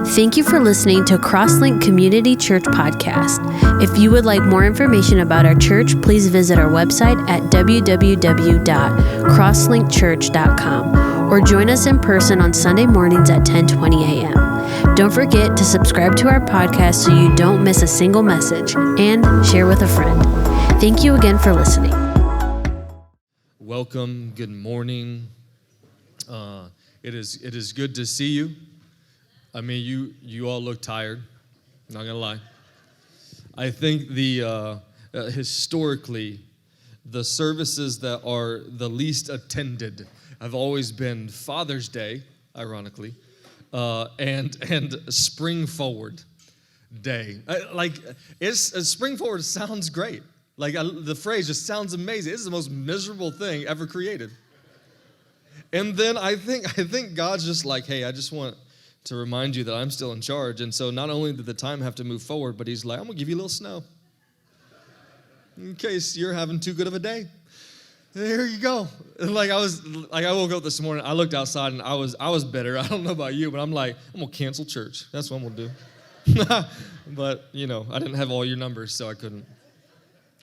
Thank you for listening to Crosslink Community Church Podcast. If you would like more information about our church, please visit our website at www.crosslinkchurch.com or join us in person on Sunday mornings at 10:20 a.m. Don't forget to subscribe to our podcast so you don't miss a single message, and share with a friend. Thank you again for listening. Welcome. Good morning. It is good to see you. I mean, you all look tired, not gonna lie. I think historically, the services that are the least attended have always been Father's Day, ironically, and Spring Forward Day. Spring Forward sounds great. The phrase just sounds amazing. This is the most miserable thing ever created. And then I think God's just like, hey, I just want to remind you that I'm still in charge. And so not only did the time have to move forward, but he's like, I'm gonna give you a little snow in case you're having too good of a day. There you go. I woke up this morning, I looked outside and I was bitter. I don't know about you, but I'm like, I'm gonna cancel church. That's what I'm gonna do. But I didn't have all your numbers, so I couldn't.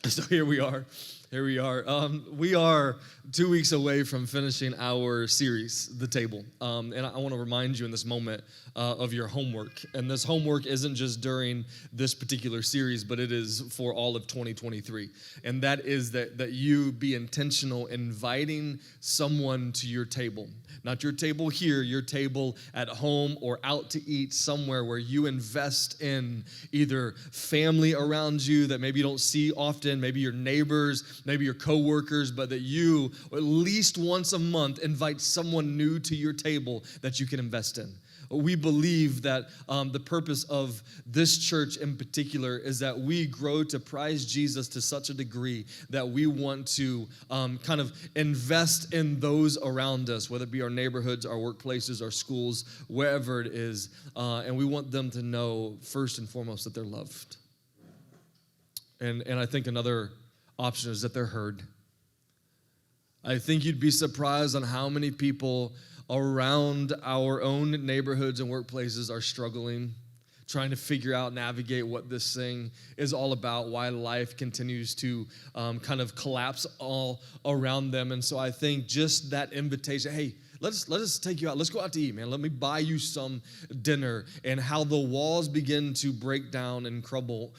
So here we are. We are 2 weeks away from finishing our series, The Table. And I want to remind you in this moment of your homework. And this homework isn't just during this particular series, but it is for all of 2023. And that is that you be intentional inviting someone to your table. Not your table here, your table at home or out to eat somewhere where you invest in either family around you that maybe you don't see often, maybe your neighbors, maybe your coworkers, but that you, at least once a month, invite someone new to your table that you can invest in. We believe that the purpose of this church in particular is that we grow to prize Jesus to such a degree that we want to kind of invest in those around us, whether it be our neighborhoods, our workplaces, our schools, wherever it is, and we want them to know first and foremost that they're loved. And I think another option is that they're heard. I think you'd be surprised on how many people around our own neighborhoods and workplaces are struggling, trying to figure out, navigate what this thing is all about, why life continues to kind of collapse all around them. And so I think just that invitation, hey, let us take you out. Let's go out to eat, man. Let me buy you some dinner, and how the walls begin to break down and crumble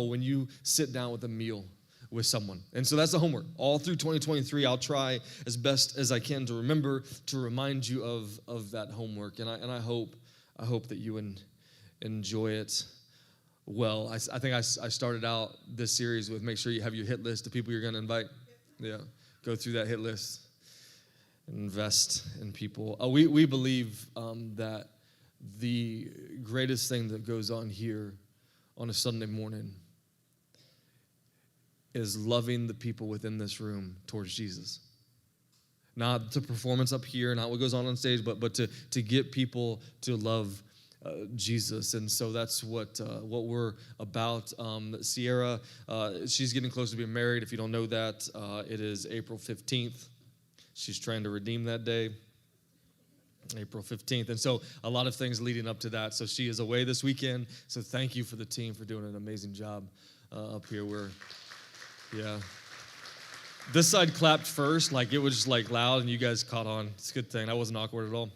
when you sit down with a meal with someone. And so that's the homework. All through 2023, I'll try as best as I can to remember to remind you of that homework. And I hope that you enjoy it well. I think I started out this series with make sure you have your hit list of people you're going to invite. Yeah, go through that hit list. Invest in people. We believe that the greatest thing that goes on here on a Sunday morning is loving the people within this room towards Jesus. Not the performance up here, not what goes on stage, but to get people to love Jesus. And so that's what we're about. Sierra, she's getting close to being married. If you don't know that, it is April 15th. She's trying to redeem that day, April 15th. And so a lot of things leading up to that. So she is away this weekend. So thank you for the team for doing an amazing job up here. Yeah. This side clapped first, it was just loud, and you guys caught on. It's a good thing. That wasn't awkward at all.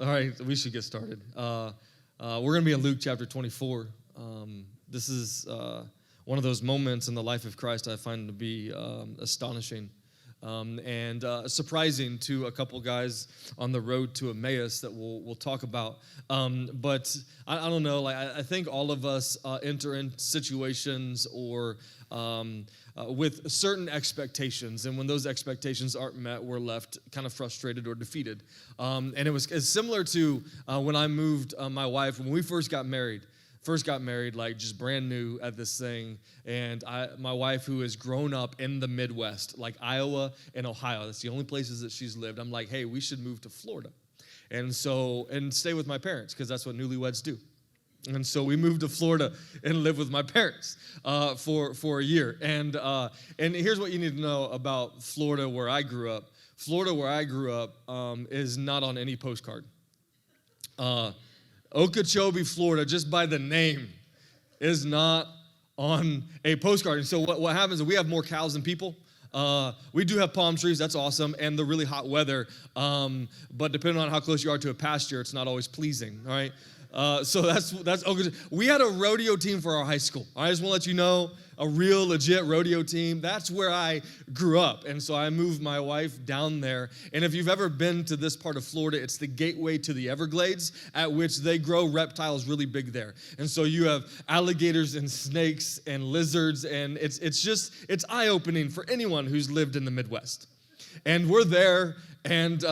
All right, we should get started. We're going to be in Luke chapter 24. This is one of those moments in the life of Christ I find to be astonishing. And surprising to a couple guys on the road to Emmaus that we'll talk about. But I don't know, I think all of us enter in situations or with certain expectations, and when those expectations aren't met, we're left kind of frustrated or defeated. And it's similar to when I moved my wife, when we first got married, just brand new at this thing. And my wife, who has grown up in the Midwest, like Iowa and Ohio, that's the only places that she's lived. I'm like, hey, we should move to Florida. And stay with my parents, because that's what newlyweds do. And so we moved to Florida and lived with my parents for a year. And here's what you need to know about Florida, where I grew up. Florida, where I grew up, is not on any postcard. Okeechobee, Florida, just by the name, is not on a postcard. And so what happens is we have more cows than people. We do have palm trees, that's awesome, and the really hot weather. But depending on how close you are to a pasture, it's not always pleasing, all right? So that's Okeechobee. We had a rodeo team for our high school. I just want to let you know, a real legit rodeo team. That's where I grew up. And so I moved my wife down there. And if you've ever been to this part of Florida, it's the gateway to the Everglades, at which they grow reptiles really big there. And so you have alligators and snakes and lizards, and it's eye-opening for anyone who's lived in the Midwest. And we're there, and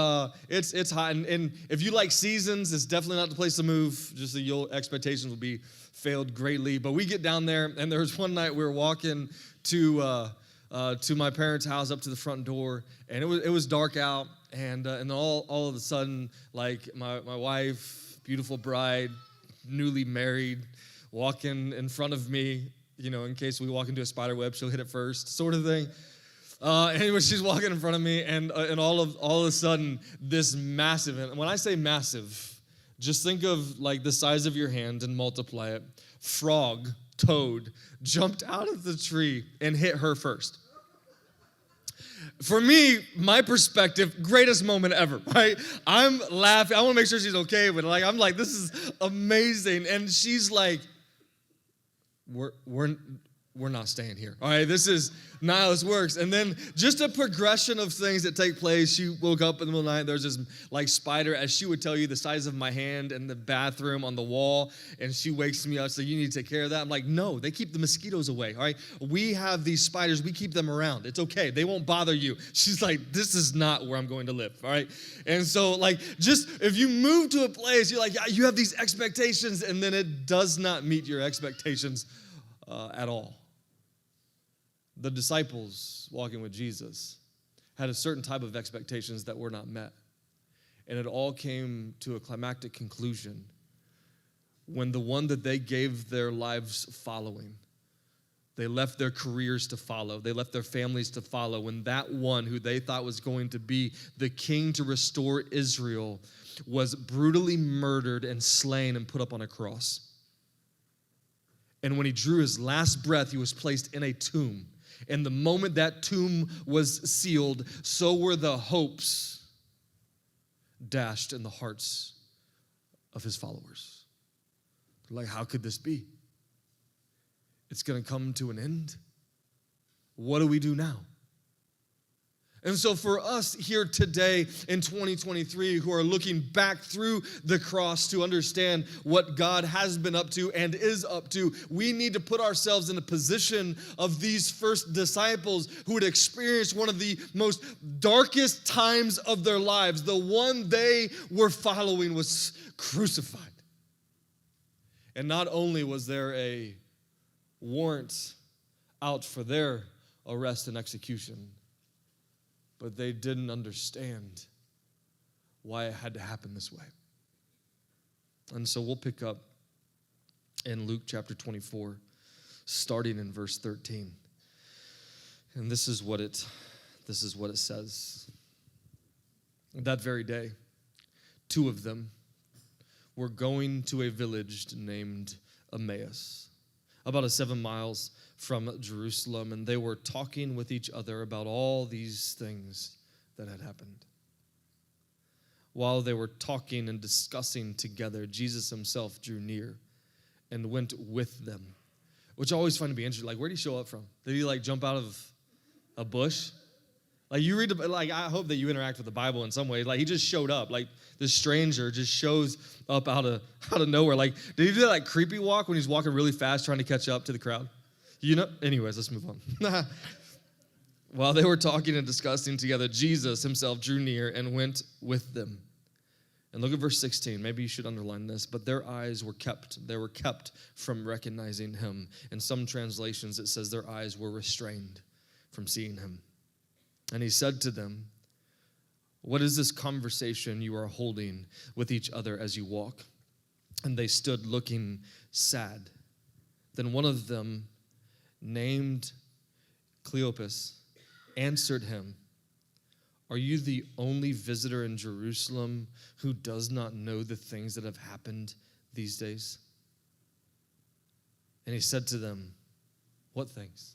it's hot. And if you like seasons, it's definitely not the place to move. Just so your expectations will be failed greatly. But we get down there, and there was one night we were walking to my parents' house up to the front door, and it was dark out, and all of a sudden, like my wife, beautiful bride, newly married, walking in front of me, in case we walk into a spider web, she'll hit it first, sort of thing. Anyway, she's walking in front of me, and all of a sudden, this massive, and when I say massive, just think of like the size of your hand and multiply it. Frog, toad, jumped out of the tree and hit her first. For me, my perspective, greatest moment ever, right? I'm laughing. I want to make sure she's okay, but I'm like, this is amazing. And she's like, we're not staying here. All right, this is not how this works. And then just a progression of things that take place. She woke up in the middle of the night. There's this like spider, as she would tell you, the size of my hand in the bathroom on the wall. And she wakes me up, so you need to take care of that. I'm like, no, they keep the mosquitoes away. All right, we have these spiders. We keep them around. It's okay. They won't bother you. She's like, this is not where I'm going to live. All right, and so like just if you move to a place, you're like, yeah, you have these expectations, and then it does not meet your expectations at all. The disciples walking with Jesus had a certain type of expectations that were not met. And it all came to a climactic conclusion when the one that they gave their lives following, they left their careers to follow, they left their families to follow, when that one who they thought was going to be the king to restore Israel was brutally murdered and slain and put up on a cross. And when he drew his last breath, he was placed in a tomb. And the moment that tomb was sealed, so were the hopes dashed in the hearts of his followers. Like, how could this be? It's going to come to an end. What do we do now? And so for us here today in 2023 who are looking back through the cross to understand what God has been up to and is up to, we need to put ourselves in the position of these first disciples who had experienced one of the most darkest times of their lives. The one they were following was crucified. And not only was there a warrant out for their arrest and execution, but they didn't understand why it had to happen this way. And so we'll pick up in Luke chapter 24, starting in verse 13. And this is what it says. That very day, two of them were going to a village named Emmaus, about 7 miles from Jerusalem, and they were talking with each other about all these things that had happened. While they were talking and discussing together, Jesus himself drew near and went with them, which I always find to be interesting. Like, where did he show up from? Did he jump out of a bush? Like, you read, I hope that you interact with the Bible in some way. Like, he just showed up. Like, this stranger just shows up out of nowhere. Like, did he do that creepy walk when he's walking really fast trying to catch up to the crowd? Anyways, let's move on. While they were talking and discussing together, Jesus himself drew near and went with them. And look at verse 16. Maybe you should underline this. But their eyes were kept from recognizing him. In some translations, it says their eyes were restrained from seeing him. And he said to them, "What is this conversation you are holding with each other as you walk?" And they stood looking sad. Then one of them, named Cleopas, answered him, Are you the only visitor in Jerusalem who does not know the things that have happened these days? And he said to them, what things?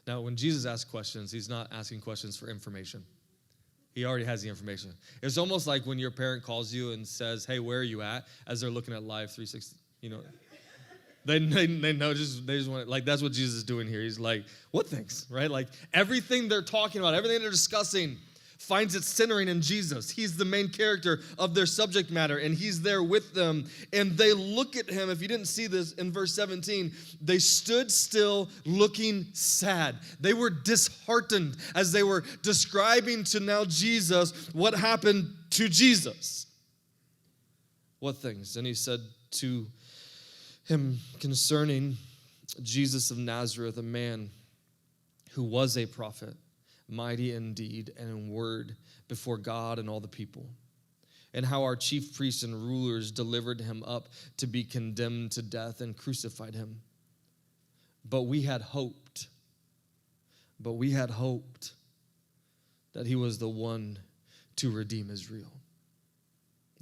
Now, when Jesus asks questions, he's not asking questions for information. He already has the information. It's almost like when your parent calls you and says, hey, where are you at? As they're looking at Live 360, They know, they just want, like, that's what Jesus is doing here. He's like, what things, right? Like, everything they're talking about, everything they're discussing finds its centering in Jesus. He's the main character of their subject matter, and he's there with them. And they look at him. If you didn't see this in verse 17, they stood still looking sad. They were disheartened as they were describing to now Jesus what happened to Jesus. What things? And he said to him concerning Jesus of Nazareth, a man who was a prophet, mighty in deed and in word before God and all the people, and how our chief priests and rulers delivered him up to be condemned to death and crucified him. But we had hoped that he was the one to redeem Israel.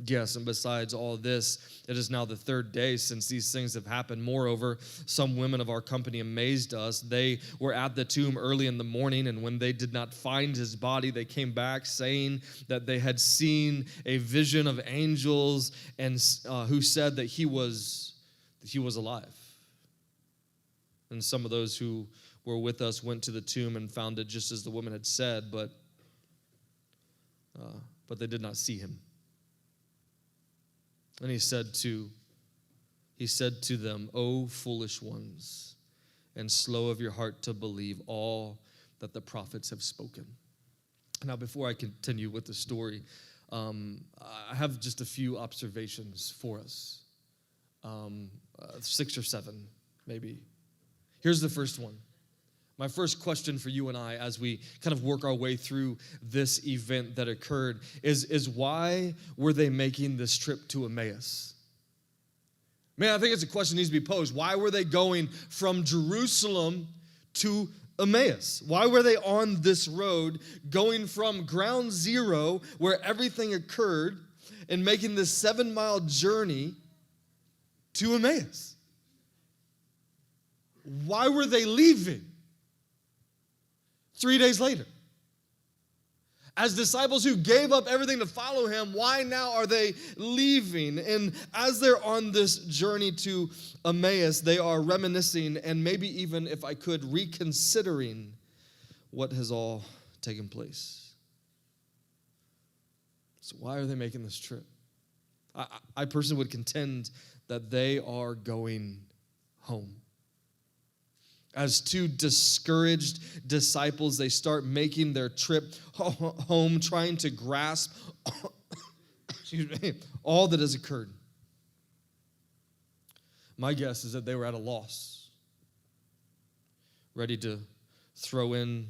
Yes, and besides all this, it is now the third day since these things have happened. Moreover, some women of our company amazed us. They were at the tomb early in the morning, and when they did not find his body, they came back saying that they had seen a vision of angels and who said that he was alive. And some of those who were with us went to the tomb and found it just as the woman had said, but they did not see him. And he said to them, O foolish ones, and slow of your heart to believe all that the prophets have spoken. Now, before I continue with the story, I have just a few observations for us. 6 or 7, maybe. Here's the first one. My first question for you and I as we kind of work our way through this event that occurred is why were they making this trip to Emmaus? Man, I think it's a question that needs to be posed. Why were they going from Jerusalem to Emmaus? Why were they on this road going from ground zero where everything occurred and making this 7-mile journey to Emmaus? Why were they leaving 3 days later? As disciples who gave up everything to follow him, why now are they leaving? And as they're on this journey to Emmaus, they are reminiscing and maybe even, if I could, reconsidering what has all taken place. So why are they making this trip? I personally would contend that they are going home. As two discouraged disciples, they start making their trip home, trying to grasp all that has occurred. My guess is that they were at a loss, ready to throw in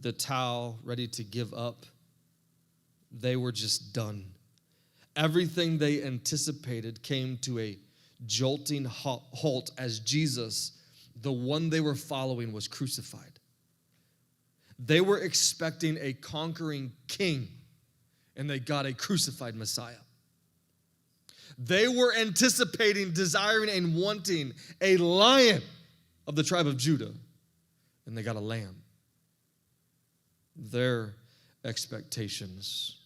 the towel, ready to give up. They were just done. Everything they anticipated came to a jolting halt as Jesus, the one they were following, was crucified. They were expecting a conquering king, and they got a crucified Messiah. They were anticipating, desiring, and wanting a lion of the tribe of Judah, and they got a lamb. Their expectations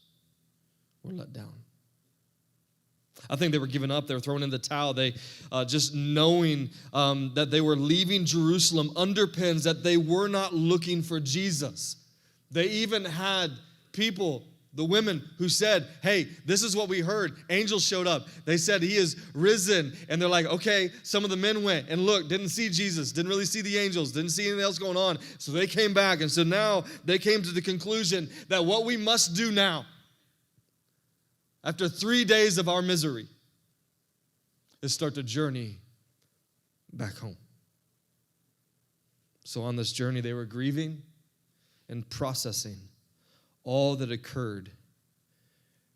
were let down. I think they were giving up. They were throwing in the towel. They just knowing that they were leaving Jerusalem underpins that they were not looking for Jesus. They even had people, the women, who said, hey, this is what we heard. Angels showed up. They said he is risen. And they're like, okay, some of the men went and looked, didn't see Jesus, didn't really see the angels, didn't see anything else going on. So they came back. And so now they came to the conclusion that what we must do now, after 3 days of our misery, is start the journey back home. So on this journey, they were grieving and processing all that occurred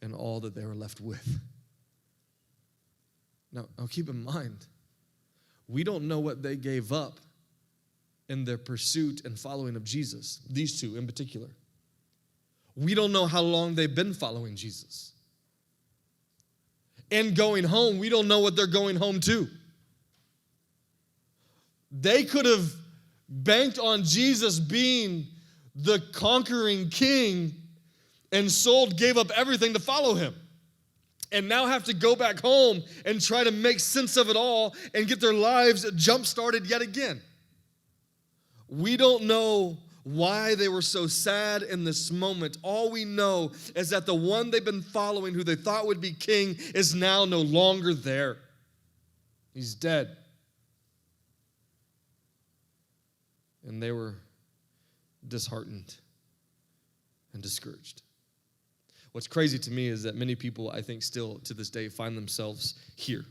and all that they were left with. Now keep in mind, we don't know what they gave up in their pursuit and following of Jesus, these two in particular. We don't know how long they've been following Jesus. And going home, we don't know what they're going home to. They could have banked on Jesus being the conquering king and gave up everything to follow him. And now have to go back home and try to make sense of it all and get their lives jump-started yet again. We don't know why they were so sad in this moment. All we know is that the one they've been following, who they thought would be king, is now no longer there. He's dead. And they were disheartened and discouraged. What's crazy to me is that many people, I think, still to this day find themselves here.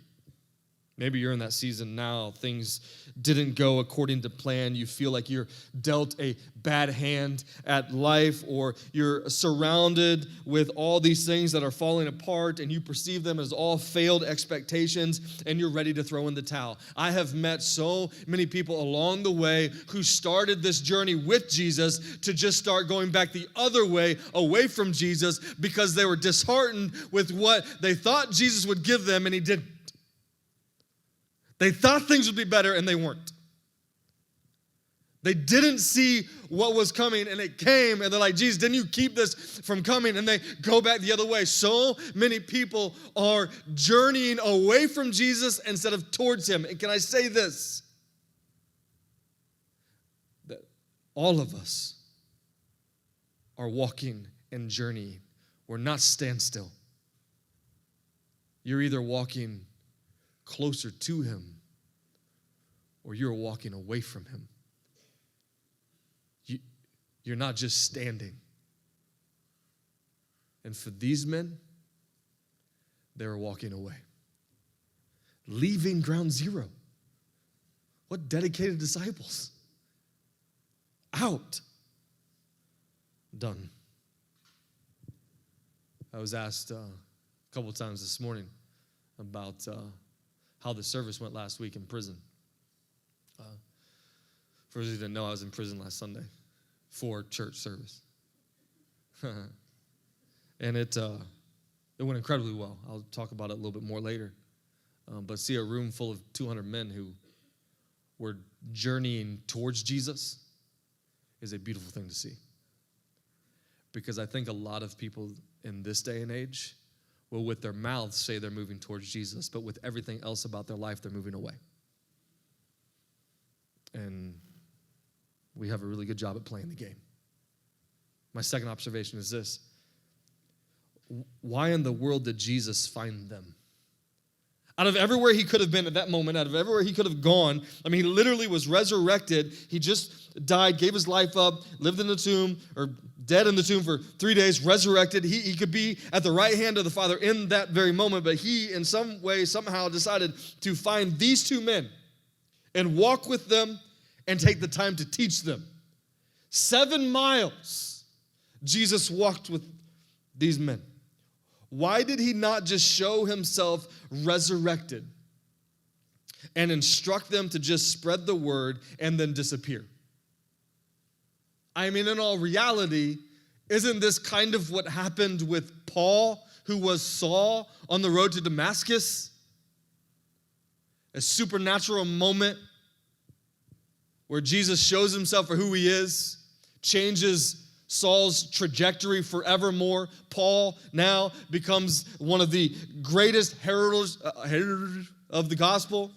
Maybe you're in that season now. Things didn't go according to plan. You feel like you're dealt a bad hand at life, or you're surrounded with all these things that are falling apart, and you perceive them as all failed expectations, and you're ready to throw in the towel. I have met so many people along the way who started this journey with Jesus to just start going back the other way, away from Jesus, because they were disheartened with what they thought Jesus would give them, and he didn't. They thought things would be better, and they weren't. They didn't see what was coming, and it came, and they're like, Jesus, didn't you keep this from coming? And they go back the other way. So many people are journeying away from Jesus instead of towards him. And can I say this? That all of us are walking and journeying. We're not standstill. You're either walking closer to him, or you're walking away from him. You're not just standing. And for these men, they were walking away, leaving ground zero. What dedicated disciples? Out. Done. I was asked a couple times this morning about how the service went last week in prison. For those who didn't know, I was in prison last Sunday for church service. And it went incredibly well. I'll talk about it a little bit more later. But see a room full of 200 men who were journeying towards Jesus is a beautiful thing to see. Because I think a lot of people in this day and age will with their mouths say they're moving towards Jesus, but with everything else about their life, they're moving away. And we have a really good job at playing the game. My second observation is this. Why in the world did Jesus find them? Out of everywhere he could have been at that moment, out of everywhere he could have gone, I mean, he literally was resurrected. He just died, gave his life up, lived in the tomb, or dead in the tomb for 3 days, resurrected. He could be at the right hand of the Father in that very moment, but he, in some way, somehow decided to find these two men and walk with them and take the time to teach them. 7 miles Jesus walked with these men. Why did he not just show himself resurrected and instruct them to just spread the word and then disappear? I mean, in all reality, isn't this kind of what happened with Paul, who was Saul on the road to Damascus? A supernatural moment where Jesus shows himself for who he is, changes Saul's trajectory forevermore. Paul now becomes one of the greatest heralders of the gospel.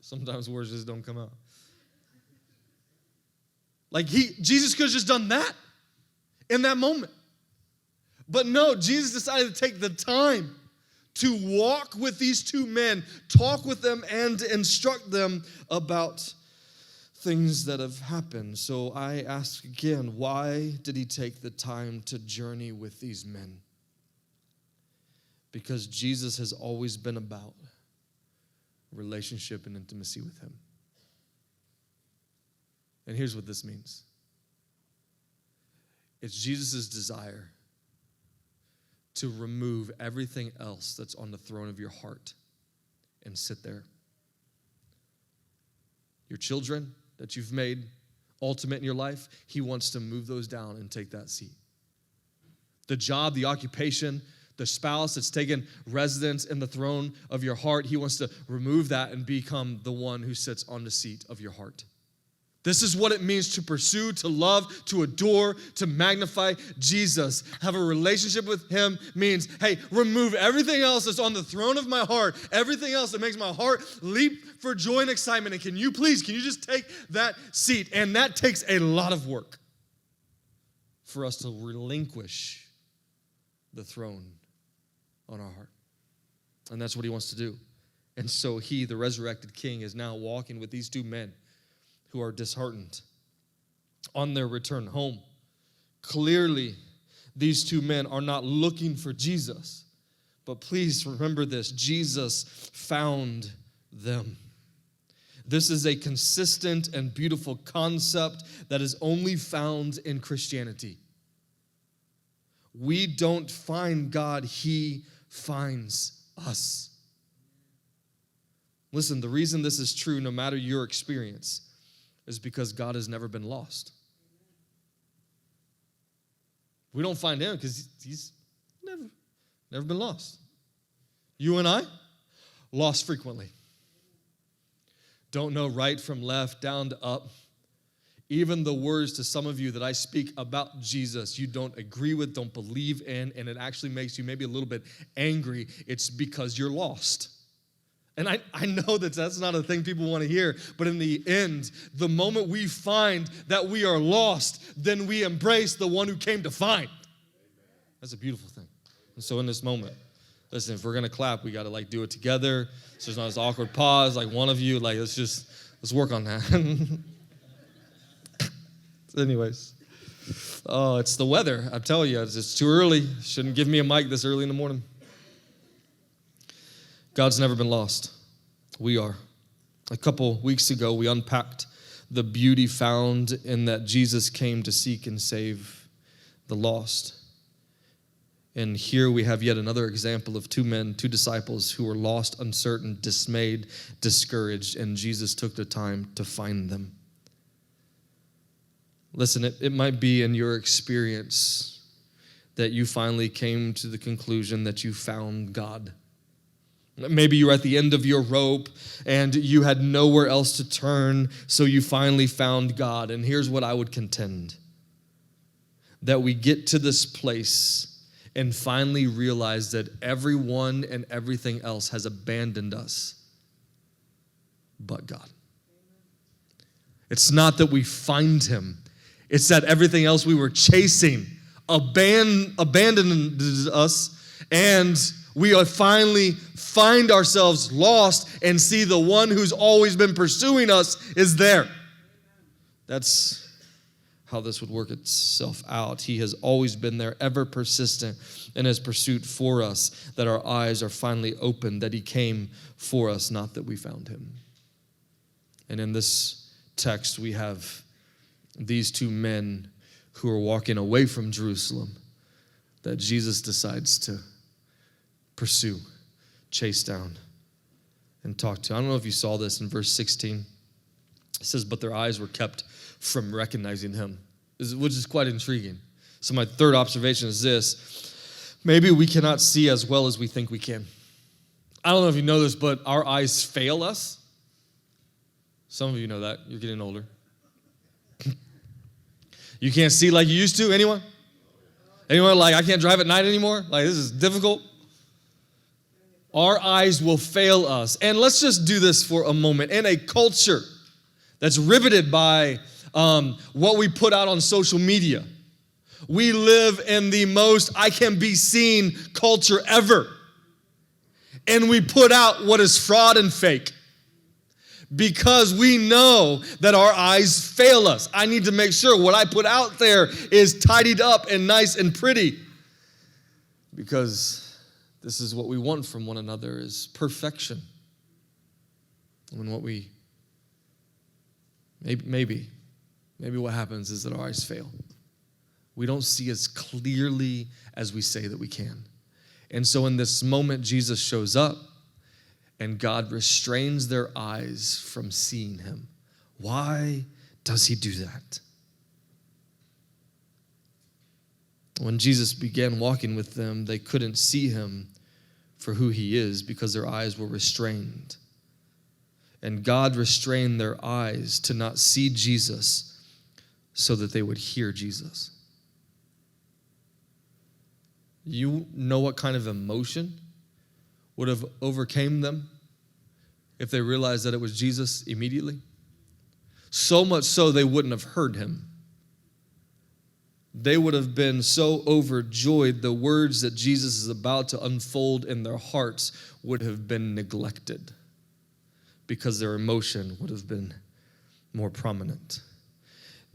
Sometimes words just don't come out. Like Jesus could have just done that in that moment. But no, Jesus decided to take the time to walk with these two men, talk with them, and instruct them about things that have happened. So I ask again, why did he take the time to journey with these men? Because Jesus has always been about relationship and intimacy with him. And here's what this means. It's Jesus' desire to remove everything else that's on the throne of your heart and sit there. Your children that you've made ultimate in your life, he wants to move those down and take that seat. The job, the occupation, the spouse that's taken residence in the throne of your heart, he wants to remove that and become the one who sits on the seat of your heart. This is what it means to pursue, to love, to adore, to magnify Jesus. Have a relationship with him means, hey, remove everything else that's on the throne of my heart, everything else that makes my heart leap for joy and excitement. And can you just take that seat? And that takes a lot of work for us to relinquish the throne on our heart. And that's what he wants to do. And so he, the resurrected king, is now walking with these two men who are disheartened on their return home. Clearly, these two men are not looking for Jesus. But please remember this, Jesus found them. This is a consistent and beautiful concept that is only found in Christianity. We don't find God, he finds us. Listen, the reason this is true, no matter your experience, is because God has never been lost. We don't find him because he's never been lost. You and I, lost frequently. Don't know right from left, down to up. Even the words to some of you that I speak about Jesus, you don't agree with, don't believe in, and it actually makes you maybe a little bit angry. It's because you're lost. And I know that that's not a thing people want to hear, but in the end, the moment we find that we are lost, then we embrace the one who came to find. That's a beautiful thing. And so in this moment, listen, if we're going to clap, we got to do it together. So there's not this awkward pause, one of you, let's work on that. Anyways, oh, it's the weather. I tell you, it's too early. Shouldn't give me a mic this early in the morning. God's never been lost. We are. A couple weeks ago, we unpacked the beauty found in that Jesus came to seek and save the lost. And here we have yet another example of two men, two disciples who were lost, uncertain, dismayed, discouraged, and Jesus took the time to find them. Listen, it might be in your experience that you finally came to the conclusion that you found God. Maybe you were at the end of your rope and you had nowhere else to turn, so you finally found God. And here's what I would contend: that we get to this place and finally realize that everyone and everything else has abandoned us but God. It's not that we find him. It's that everything else we were chasing abandoned us, and we finally find ourselves lost and see the one who's always been pursuing us is there. That's how this would work itself out. He has always been there, ever persistent in his pursuit for us, that our eyes are finally opened, that he came for us, not that we found him. And in this text, we have these two men who are walking away from Jerusalem that Jesus decides to pursue, chase down, and talk to. I don't know if you saw this in verse 16. It says, but their eyes were kept from recognizing him, which is quite intriguing. So my third observation is this: maybe we cannot see as well as we think we can. I don't know if you know this, but our eyes fail us. Some of you know that. You're getting older. You can't see like you used to? Anyone? Anyone I can't drive at night anymore? This is difficult. Our eyes will fail us. And let's just do this for a moment. In a culture that's riveted by what we put out on social media, we live in the most I can be seen culture ever. And we put out what is fraud and fake, because we know that our eyes fail us. I need to make sure what I put out there is tidied up and nice and pretty, because this is what we want from one another, is perfection. And what we, maybe what happens is that our eyes fail. We don't see as clearly as we say that we can. And so in this moment, Jesus shows up, and God restrains their eyes from seeing him. Why does he do that? When Jesus began walking with them, they couldn't see him for who he is because their eyes were restrained. And God restrained their eyes to not see Jesus so that they would hear Jesus. You know what kind of emotion would have overcame them if they realized that it was Jesus immediately? So much so they wouldn't have heard him. They would have been so overjoyed the words that Jesus is about to unfold in their hearts would have been neglected because their emotion would have been more prominent.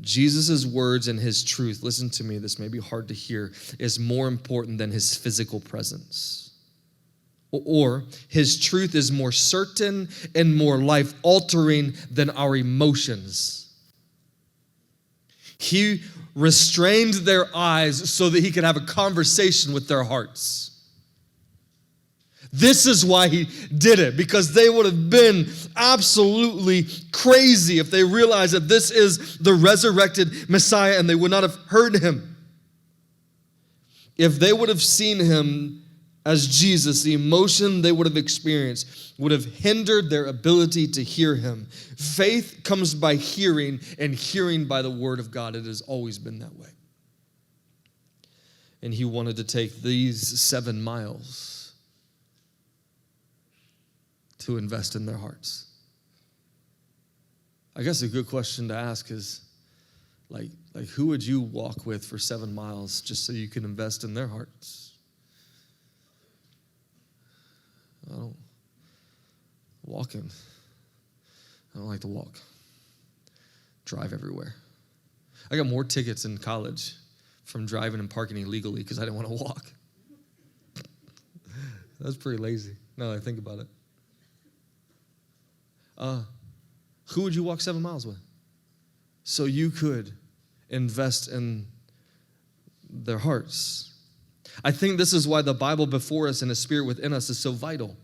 Jesus' words and his truth, listen to me, this may be hard to hear, is more important than his physical presence. Or his truth is more certain and more life-altering than our emotions. He restrained their eyes so that he could have a conversation with their hearts. This is why he did it, because they would have been absolutely crazy if they realized that this is the resurrected Messiah and they would not have heard him. If they would have seen him as Jesus, the emotion they would have experienced would have hindered their ability to hear him. Faith comes by hearing, and hearing by the word of God. It has always been that way. And he wanted to take these 7 miles to invest in their hearts. I guess a good question to ask is, like who would you walk with for 7 miles just so you can invest in their hearts? I don't like to walk. Drive everywhere. I got more tickets in college from driving and parking illegally because I didn't want to walk. That's pretty lazy now that I think about it. Who would you walk 7 miles with? So you could invest in their hearts. I think this is why the Bible before us and the Spirit within us is so vital.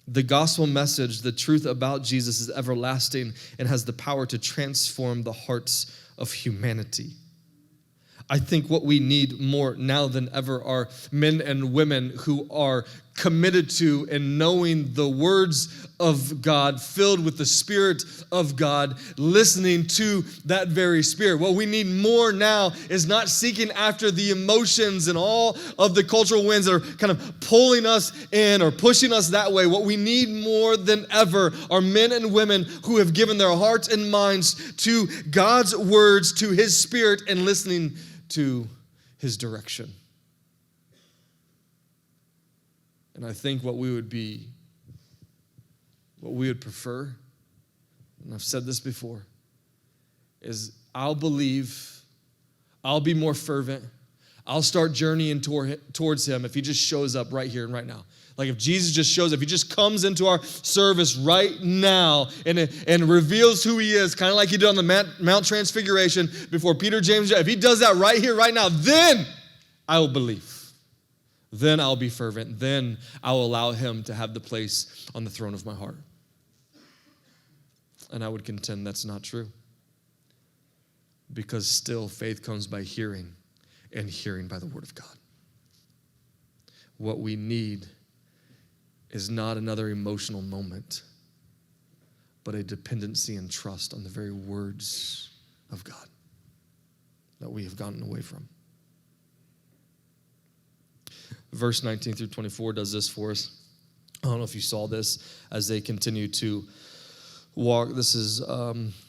The gospel message, the truth about Jesus, is everlasting and has the power to transform the hearts of humanity. I think what we need more now than ever are men and women who are committed to and knowing the words of God, filled with the Spirit of God, listening to that very Spirit. What we need more now is not seeking after the emotions and all of the cultural winds that are kind of pulling us in or pushing us that way. What we need more than ever are men and women who have given their hearts and minds to God's words, to his Spirit, and listening to his direction. And I think what we would prefer, and I've said this before, is I'll believe, I'll be more fervent, I'll start journeying towards him if he just shows up right here and right now. Like if Jesus just shows up, if he just comes into our service right now and reveals who he is, kind of like he did on the Mount Transfiguration before Peter, James, if he does that right here, right now, then I will believe. Then I'll be fervent. Then I'll allow him to have the place on the throne of my heart. And I would contend that's not true. Because still faith comes by hearing, and hearing by the word of God. What we need is not another emotional moment, but a dependency and trust on the very words of God that we have gotten away from. Verse 19 through 24 does this for us. I don't know if you saw this as they continue to walk. This is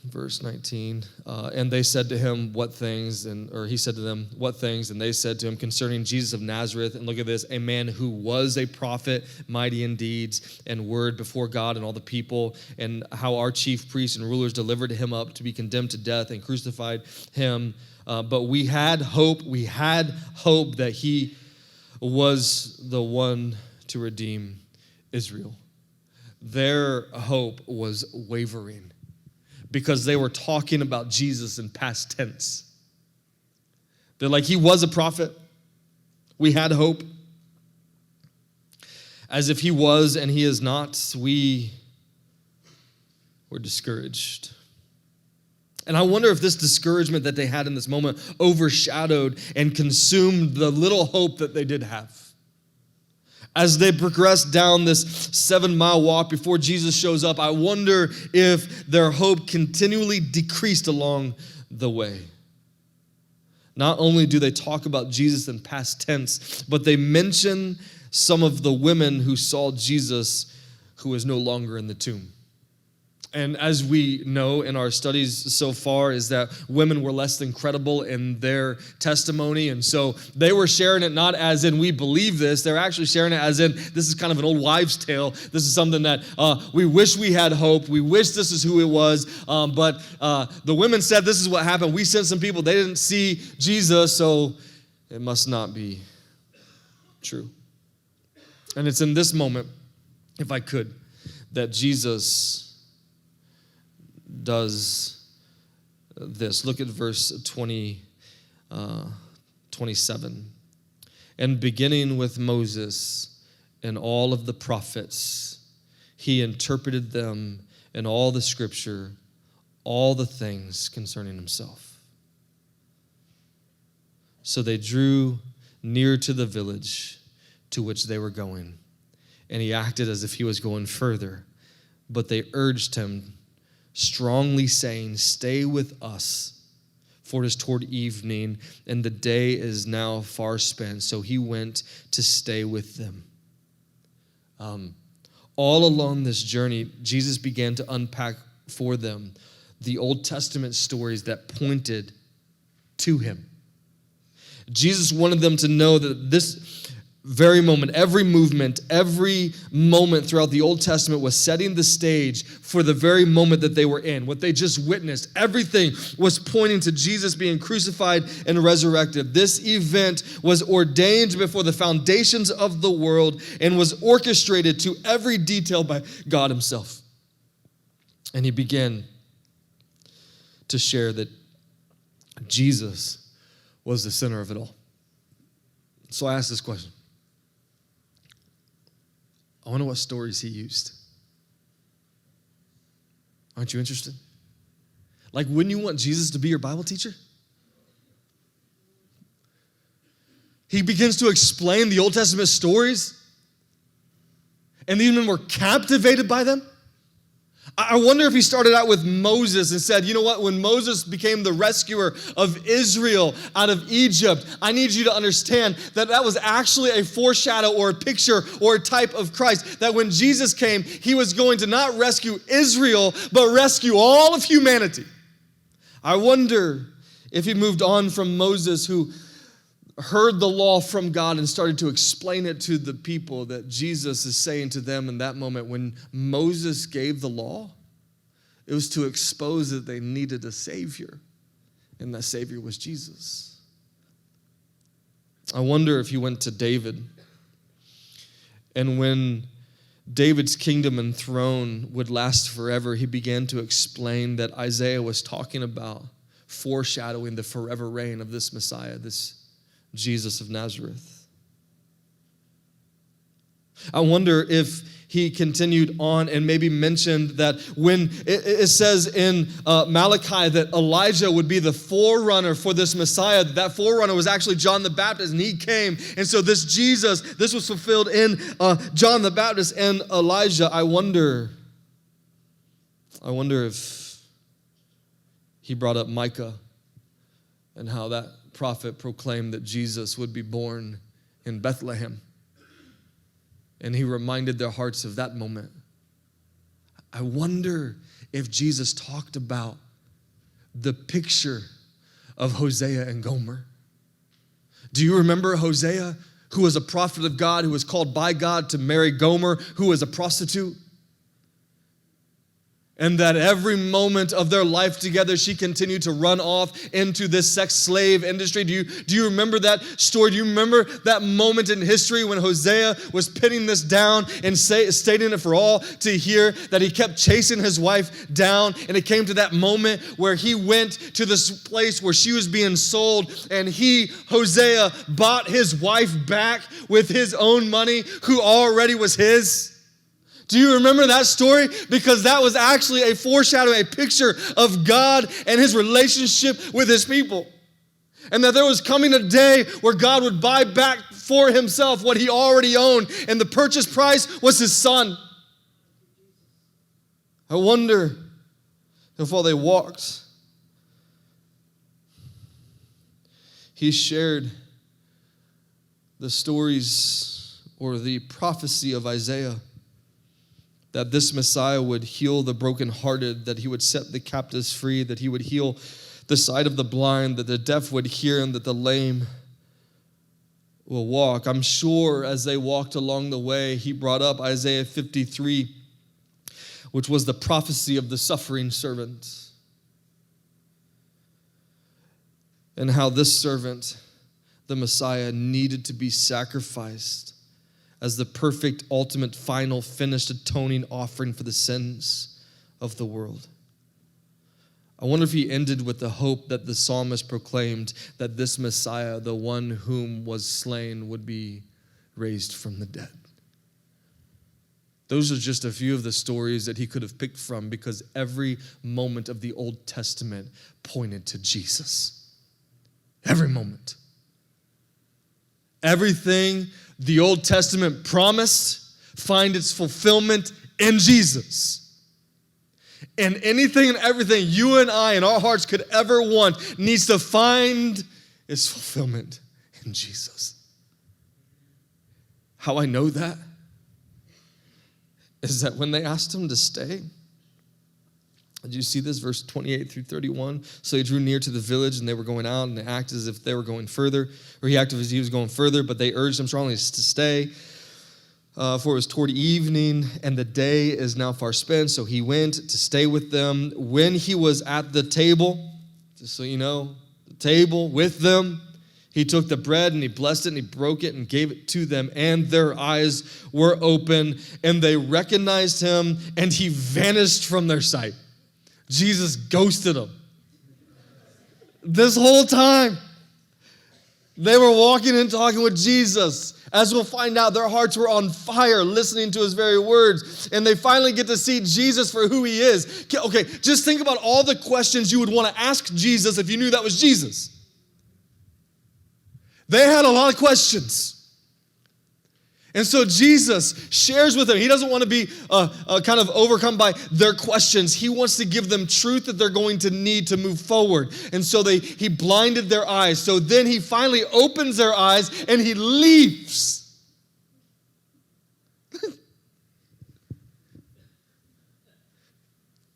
verse 19. And they said to him, what things? Or he said to them, what things? And they said to him, concerning Jesus of Nazareth. And look at this, a man who was a prophet, mighty in deeds and word before God and all the people, and how our chief priests and rulers delivered him up to be condemned to death and crucified him. But we had hope that he was the one to redeem Israel. Their hope was wavering because they were talking about Jesus in past tense. They're like, he was a prophet. We had hope. As if he was and he is not, we were discouraged. And I wonder if this discouragement that they had in this moment overshadowed and consumed the little hope that they did have. As they progressed down this 7-mile walk before Jesus shows up, I wonder if their hope continually decreased along the way. Not only do they talk about Jesus in past tense, but they mention some of the women who saw Jesus who is no longer in the tomb. And as we know in our studies so far is that women were less than credible in their testimony. And so they were sharing it not as in we believe this. They're actually sharing it as in this is kind of an old wives' tale. This is something that we wish we had hope. We wish this is who it was. But the women said this is what happened. We sent some people. They didn't see Jesus, so it must not be true. And it's in this moment, if I could, that Jesus does this. Look at verse 27. And beginning with Moses and all of the prophets, he interpreted them in all the scripture, all the things concerning himself. So they drew near to the village to which they were going, and he acted as if he was going further, but they urged him, strongly saying, stay with us, for it is toward evening, and the day is now far spent. So he went to stay with them. All along this journey, Jesus began to unpack for them the Old Testament stories that pointed to him. Jesus wanted them to know that this very moment, every movement, every moment throughout the Old Testament was setting the stage for the very moment that they were in. What they just witnessed, everything was pointing to Jesus being crucified and resurrected. This event was ordained before the foundations of the world and was orchestrated to every detail by God himself. And he began to share that Jesus was the center of it all. So I asked this question. I wonder what stories he used. Aren't you interested? Like, wouldn't you want Jesus to be your Bible teacher? He begins to explain the Old Testament stories, and these men were captivated by them. I wonder if he started out with Moses and said, you know what, when Moses became the rescuer of Israel out of Egypt, I need you to understand that that was actually a foreshadow or a picture or a type of Christ, that when Jesus came, he was going to not rescue Israel, but rescue all of humanity. I wonder if he moved on from Moses, who heard the law from God and started to explain it to the people, that Jesus is saying to them in that moment, when Moses gave the law, it was to expose that they needed a Savior, and that Savior was Jesus. I wonder if he went to David, and when David's kingdom and throne would last forever, he began to explain that Isaiah was talking about foreshadowing the forever reign of this Messiah, this Jesus of Nazareth. I wonder if he continued on and maybe mentioned that when it says in Malachi that Elijah would be the forerunner for this Messiah, that forerunner was actually John the Baptist, and he came. And so this Jesus, this was fulfilled in John the Baptist and Elijah. I wonder if he brought up Micah and how that prophet proclaimed that Jesus would be born in Bethlehem. And he reminded their hearts of that moment. I wonder if Jesus talked about the picture of Hosea and Gomer. Do you remember Hosea, who was a prophet of God, who was called by God to marry Gomer, who was a prostitute? And that every moment of their life together, she continued to run off into this sex slave industry. Do you remember that story? Do you remember that moment in history when Hosea was pinning this down and stating it for all to hear, that he kept chasing his wife down, and it came to that moment where he went to this place where she was being sold, and he, Hosea, bought his wife back with his own money, who already was his? Do you remember that story? Because that was actually a foreshadowing, a picture of God and his relationship with his people. And that there was coming a day where God would buy back for himself what he already owned. And the purchase price was his son. I wonder if while they walked, he shared the stories or the prophecy of Isaiah that this Messiah would heal the brokenhearted, that he would set the captives free, that he would heal the sight of the blind, that the deaf would hear, and that the lame will walk. I'm sure as they walked along the way, he brought up Isaiah 53, which was the prophecy of the suffering servant, and how this servant, the Messiah, needed to be sacrificed as the perfect, ultimate, final, finished atoning offering for the sins of the world. I wonder if he ended with the hope that the psalmist proclaimed, that this Messiah, the one whom was slain, would be raised from the dead. Those are just a few of the stories that he could have picked from, because every moment of the Old Testament pointed to Jesus. Every moment. Everything the Old Testament promised find its fulfillment in Jesus. And anything and everything you and I in our hearts could ever want needs to find its fulfillment in Jesus. How I know that is that when they asked him to stay, did you see this? Verse 28 through 31. So he drew near to the village, and they were going out, and they acted as if they were going further, or he acted as if he was going further, but they urged him strongly to stay, for it was toward evening, and the day is now far spent. So he went to stay with them. When he was at the table, just so you know, the table with them, he took the bread, and he blessed it, and he broke it, and gave it to them, and their eyes were open, and they recognized him, and he vanished from their sight. Jesus ghosted them. This whole time, they were walking and talking with Jesus. As we'll find out, their hearts were on fire listening to his very words. And they finally get to see Jesus for who he is. Okay, just think about all the questions you would want to ask Jesus if you knew that was Jesus. They had a lot of questions. And so Jesus shares with them. He doesn't want to be kind of overcome by their questions. He wants to give them truth that they're going to need to move forward. And so he blinded their eyes. So then he finally opens their eyes and he leaves.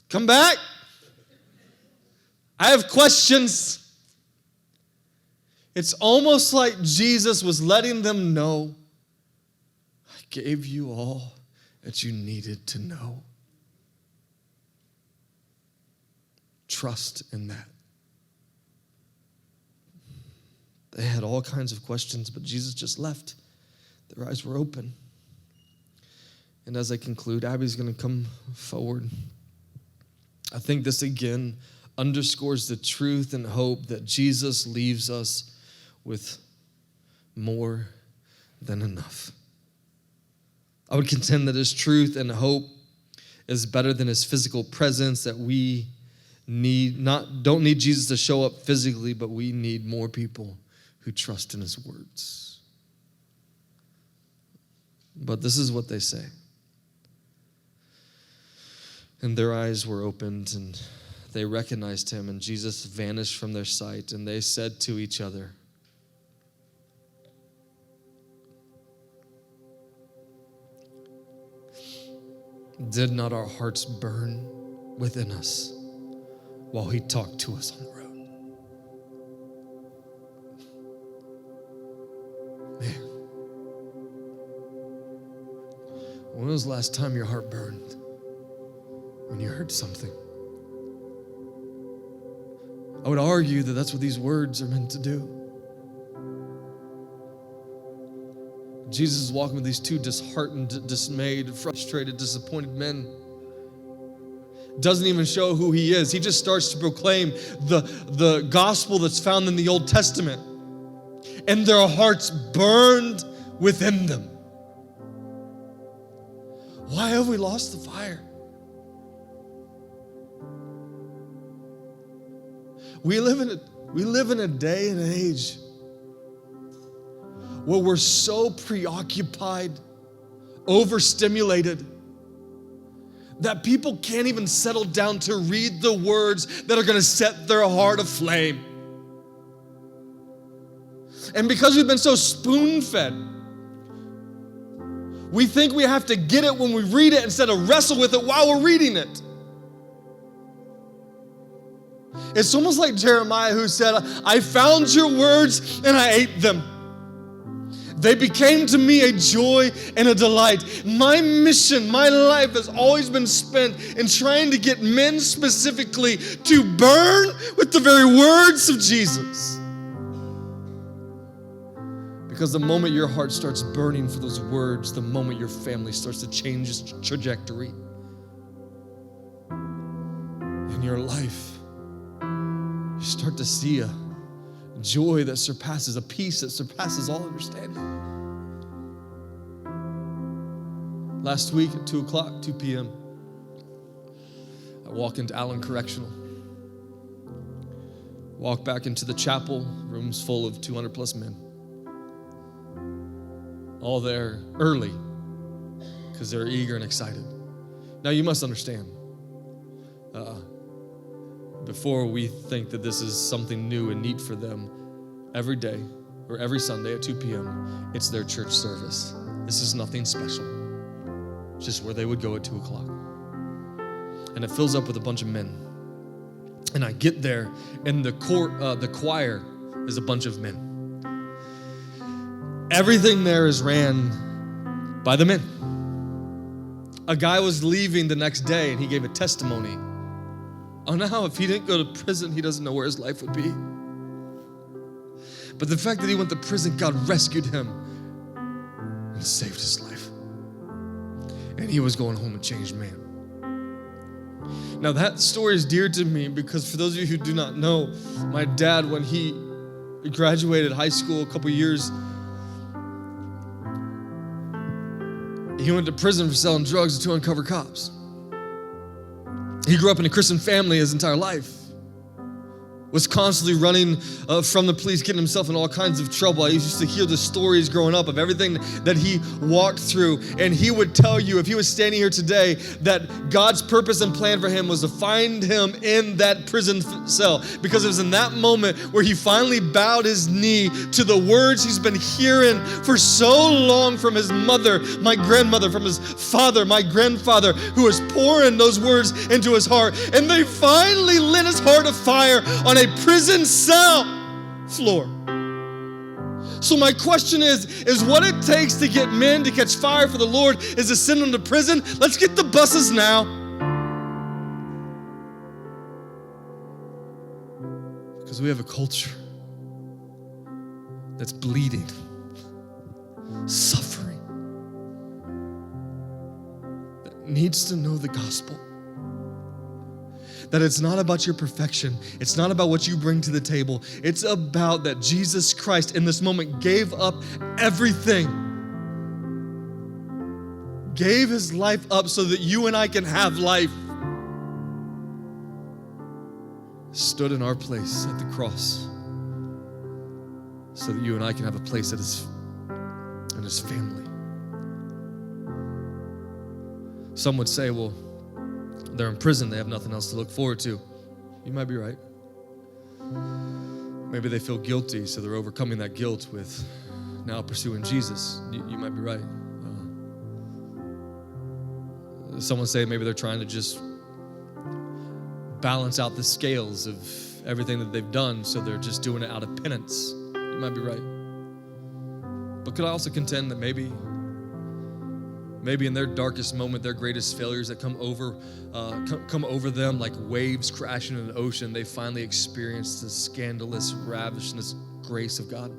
Come back. I have questions. It's almost like Jesus was letting them know, gave you all that you needed to know. Trust in that. They had all kinds of questions, but Jesus just left. Their eyes were open. And as I conclude, Abby's going to come forward. I think this again underscores the truth and hope that Jesus leaves us with more than enough. I would contend that his truth and hope is better than his physical presence, that we don't need Jesus to show up physically, but we need more people who trust in his words. But this is what they say. And their eyes were opened, and they recognized him, and Jesus vanished from their sight, and they said to each other, did not our hearts burn within us while he talked to us on the road? Man, when was the last time your heart burned? When you heard something? I would argue that that's what these words are meant to do. Jesus is walking with these two disheartened, dismayed, frustrated, disappointed men. Doesn't even show who he is. He just starts to proclaim the gospel that's found in the Old Testament. And their hearts burned within them. Why have we lost the fire? We live in a day and age where we're so preoccupied, overstimulated, that people can't even settle down to read the words that are going to set their heart aflame. And because we've been so spoon-fed, we think we have to get it when we read it instead of wrestle with it while we're reading it. It's almost like Jeremiah who said, I found your words and I ate them. They became to me a joy and a delight. My mission, my life has always been spent in trying to get men specifically to burn with the very words of Jesus. Because the moment your heart starts burning for those words, the moment your family starts to change its trajectory in your life, you start to see a joy that surpasses, a peace that surpasses all understanding. Last week at 2 p.m., I walk into Allen Correctional. Walk back into the chapel, rooms full of 200 plus men. All there early because they're eager and excited. Now you must understand, before we think that this is something new and neat for them, every day or every Sunday at 2 p.m., it's their church service. This is nothing special. It's just where they would go at 2 o'clock. And it fills up with a bunch of men. And I get there, and the choir is a bunch of men. Everything there is ran by the men. A guy was leaving the next day, and he gave a testimony on how if he didn't go to prison, he doesn't know where his life would be. But the fact that he went to prison, God rescued him and saved his life. And he was going home a changed man. Now that story is dear to me because for those of you who do not know, my dad, when he graduated high school a couple years, he went to prison for selling drugs to undercover cops. He grew up in a Christian family his entire life. Was constantly running from the police, getting himself in all kinds of trouble. I used to hear the stories growing up of everything that he walked through. And he would tell you, if he was standing here today, that God's purpose and plan for him was to find him in that prison cell. Because it was in that moment where he finally bowed his knee to the words he's been hearing for so long from his mother, my grandmother, from his father, my grandfather, who was pouring those words into his heart. And they finally lit his heart afire on a prison cell floor. So my question is what it takes to get men to catch fire for the Lord is to send them to prison? Let's get the buses now. Because we have a culture that's bleeding, suffering, that needs to know the gospel. That it's not about your perfection. It's not about what you bring to the table. It's about that Jesus Christ in this moment gave up everything. Gave his life up so that you and I can have life. Stood in our place at the cross so that you and I can have a place in his family. Some would say, well, they're in prison, they have nothing else to look forward to. You might be right. Maybe they feel guilty, so they're overcoming that guilt with now pursuing Jesus. You might be right. Someone say maybe they're trying to just balance out the scales of everything that they've done, so they're just doing it out of penance. You might be right. But could I also contend that maybe in their darkest moment, their greatest failures that come over them like waves crashing in an ocean, they finally experience the scandalous, ravishness grace of God.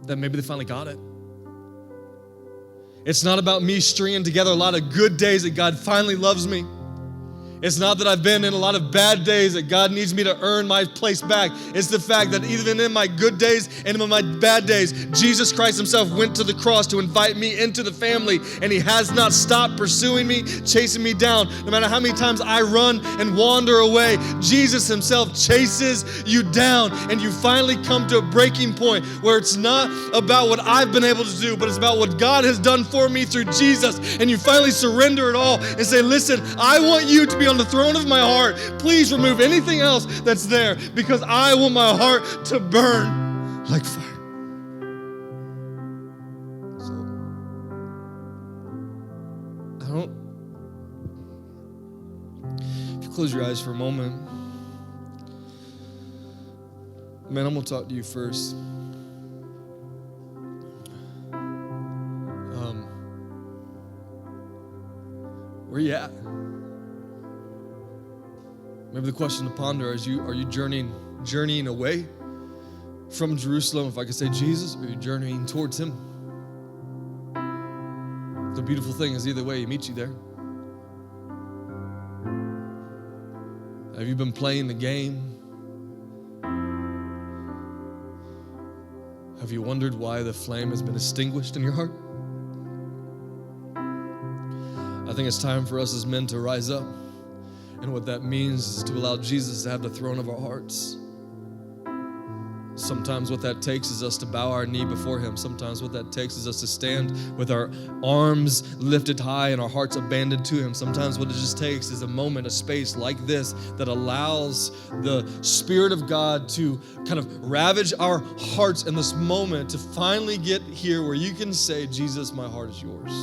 That maybe they finally got it. It's not about me stringing together a lot of good days that God finally loves me. It's not that I've been in a lot of bad days that God needs me to earn my place back. It's the fact that even in my good days and in my bad days, Jesus Christ himself went to the cross to invite me into the family, and he has not stopped pursuing me, chasing me down. No matter how many times I run and wander away, Jesus himself chases you down, and you finally come to a breaking point where it's not about what I've been able to do, but it's about what God has done for me through Jesus, and you finally surrender it all and say, listen, I want you to be on the throne of my heart. Please remove anything else that's there, because I want my heart to burn like fire. So, if you close your eyes for a moment, man, I'm going to talk to you first. Where you at? Maybe the question to ponder is, are you journeying away from Jerusalem, if I could say Jesus, or are you journeying towards him? The beautiful thing is either way, he meets you there. Have you been playing the game? Have you wondered why the flame has been extinguished in your heart? I think it's time for us as men to rise up. And what that means is to allow Jesus to have the throne of our hearts. Sometimes what that takes is us to bow our knee before him. Sometimes what that takes is us to stand with our arms lifted high and our hearts abandoned to him. Sometimes what it just takes is a moment, a space like this that allows the Spirit of God to kind of ravage our hearts in this moment to finally get here where you can say, Jesus, my heart is yours.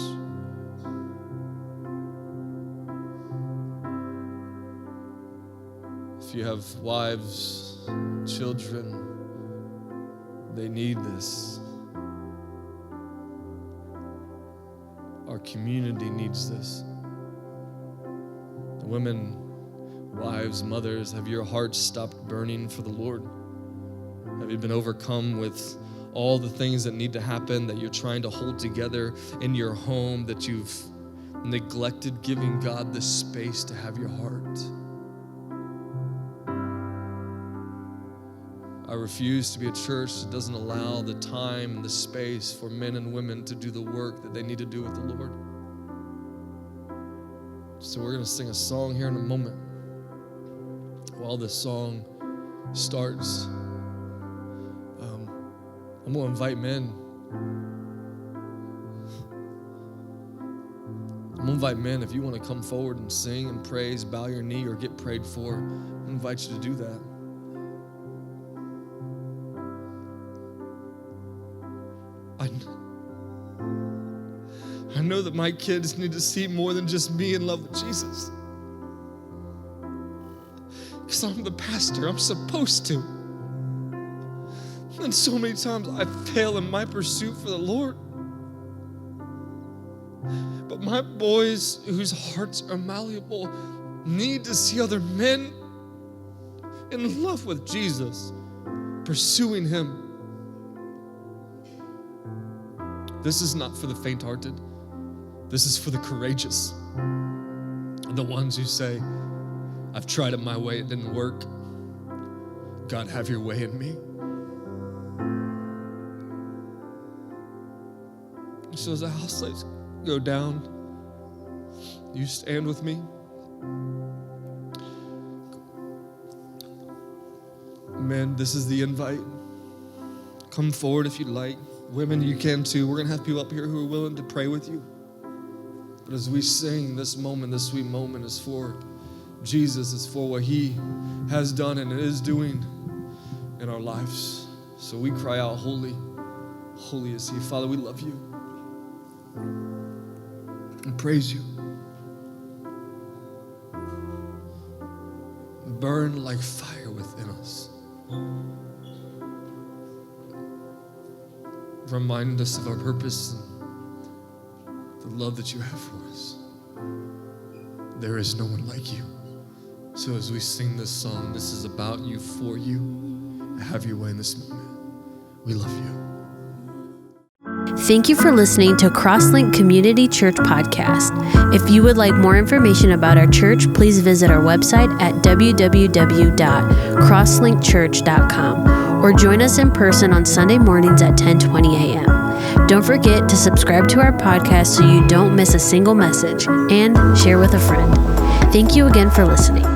If you have wives, children, they need this. Our community needs this. The women, wives, mothers, have your hearts stopped burning for the Lord? Have you been overcome with all the things that need to happen that you're trying to hold together in your home, that you've neglected giving God the space to have your heart? I refuse to be a church that doesn't allow the time and the space for men and women to do the work that they need to do with the Lord. So we're going to sing a song here in a moment. While this song starts, I'm going to invite men. I'm going to invite men, if you want to come forward and sing and praise, bow your knee, or get prayed for, I invite you to do that. I know that my kids need to see more than just me in love with Jesus. Because I'm the pastor, I'm supposed to. And so many times I fail in my pursuit for the Lord. But my boys whose hearts are malleable need to see other men in love with Jesus, pursuing him. This is not for the faint-hearted. This is for the courageous. The ones who say, I've tried it my way, it didn't work. God, have your way in me. So as the house lights go down, you stand with me. Men, this is the invite. Come forward if you'd like. Women, you can too. We're going to have people up here who are willing to pray with you. But as we sing, this moment, this sweet moment is for Jesus. It's for what he has done and is doing in our lives. So we cry out, holy, holy is he. Father, we love you and praise you. Burn like fire within us. Remind us of our purpose and the love that you have for us. There is no one like you. So as we sing this song, this is about you, for you. Have your way in this moment. We love you. Thank you for listening to Crosslink Community Church Podcast. If you would like more information about our church, please visit our website at www.crosslinkchurch.com or join us in person on Sunday mornings at 10:20 a.m. Don't forget to subscribe to our podcast so you don't miss a single message, and share with a friend. Thank you again for listening.